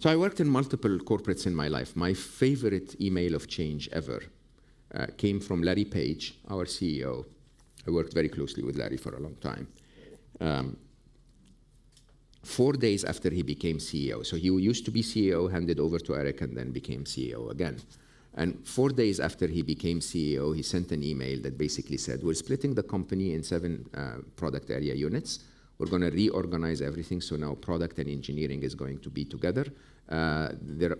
So I worked in multiple corporates in my life. My favorite email of change ever came from Larry Page, our CEO. I worked very closely with Larry for a long time. 4 days after he became CEO. So he used to be CEO, handed over to Eric, and then became CEO again. And 4 days after he became CEO, he sent an email that basically said, we're splitting the company in 7 product area units. We're going to reorganize everything, so now product and engineering is going to be together.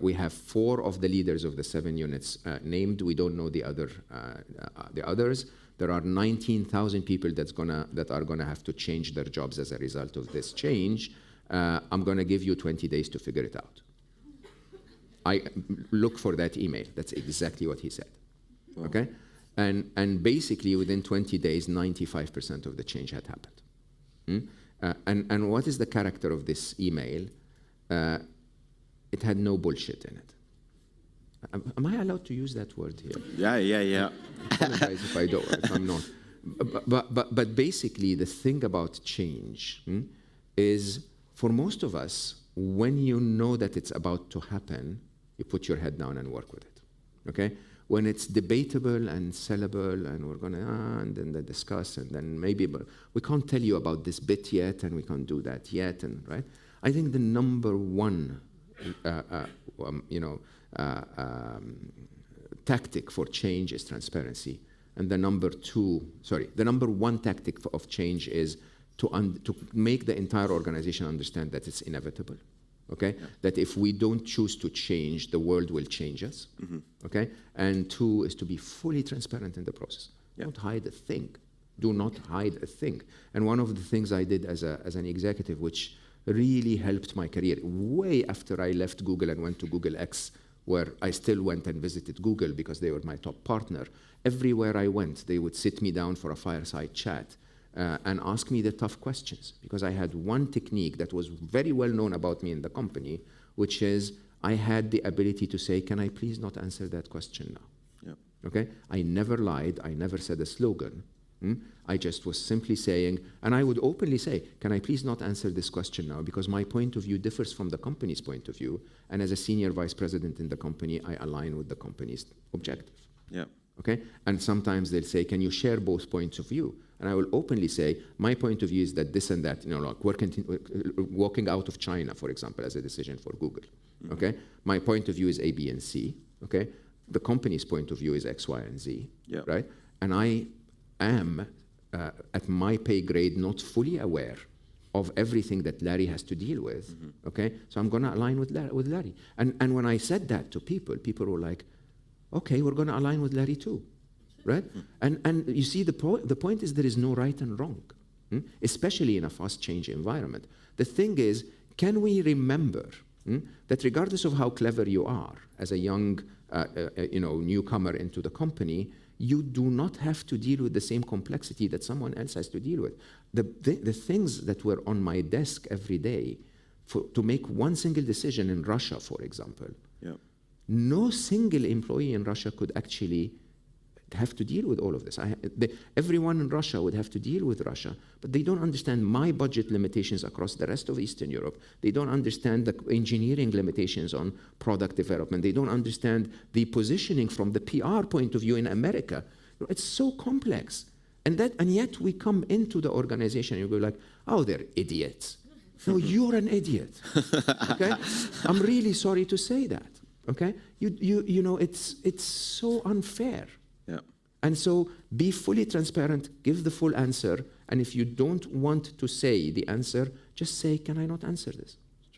We have 4 of the leaders of the 7 units named. We don't know the others. There are 19,000 people that are going to have to change their jobs as a result of this change. I'm going to give you 20 days to figure it out. I look for that email. That's exactly what he said. Wow. Okay? And basically, within 20 days, 95% of the change had happened. And what is the character of this email? It had no bullshit in it. Am I allowed to use that word here? Yeah. I apologize if I'm not. But basically, the thing about change is, for most of us, when you know that it's about to happen, you put your head down and work with it. Okay? When it's debatable and sellable, and we're going to and then they discuss, and then maybe, but we can't tell you about this bit yet, and we can't do that yet, and right? I think the number one, tactic for change is transparency, and the number one tactic of change is to make the entire organization understand that it's inevitable. Okay, yeah. That if we don't choose to change, the world will change us. Okay, and 2 is to be fully transparent in the process. Yeah. Don't hide a thing. Do not hide a thing. And one of the things I did as an executive, which really helped my career, way after I left Google and went to Google X, where I still went and visited Google because they were my top partner. Everywhere I went, they would sit me down for a fireside chat. And ask me the tough questions, because I had one technique that was very well known about me in the company, which is I had the ability to say, can I please not answer that question now? Yeah. Okay? I never lied. I never said a slogan. I just was simply saying, and I would openly say, can I please not answer this question now, because my point of view differs from the company's point of view, and as a senior vice president in the company, I align with the company's objective. Yeah. Okay? And sometimes they'll say, can you share both points of view? And I will openly say, my point of view is that this and that, like walking out of China, for example, as a decision for Google. Okay? My point of view is A, B, and C. Okay? The company's point of view is X, Y, and Z. Yeah. Right? And I am, at my pay grade, not fully aware of everything that Larry has to deal with. Okay? So I'm going to align with Larry. And when I said that to people, people were like, okay, we're going to align with Larry too. Right? And you see, the point is there is no right and wrong, especially in a fast change environment. The thing is, can we remember that regardless of how clever you are as a young newcomer into the company, you do not have to deal with the same complexity that someone else has to deal with. The things that were on my desk every day to make one single decision in Russia, for example, no single employee in Russia could actually have to deal with all of this. Everyone in Russia would have to deal with Russia, but they don't understand my budget limitations across the rest of Eastern Europe. They don't understand the engineering limitations on product development. They don't understand the positioning from the PR point of view in America. It's so complex. And yet we come into the organization and you go like, oh, they're idiots. No, you're an idiot. Okay? I'm really sorry to say that. Okay? You know, it's so unfair. Yeah. And so be fully transparent, give the full answer, and if you don't want to say the answer, just say, can I not answer this?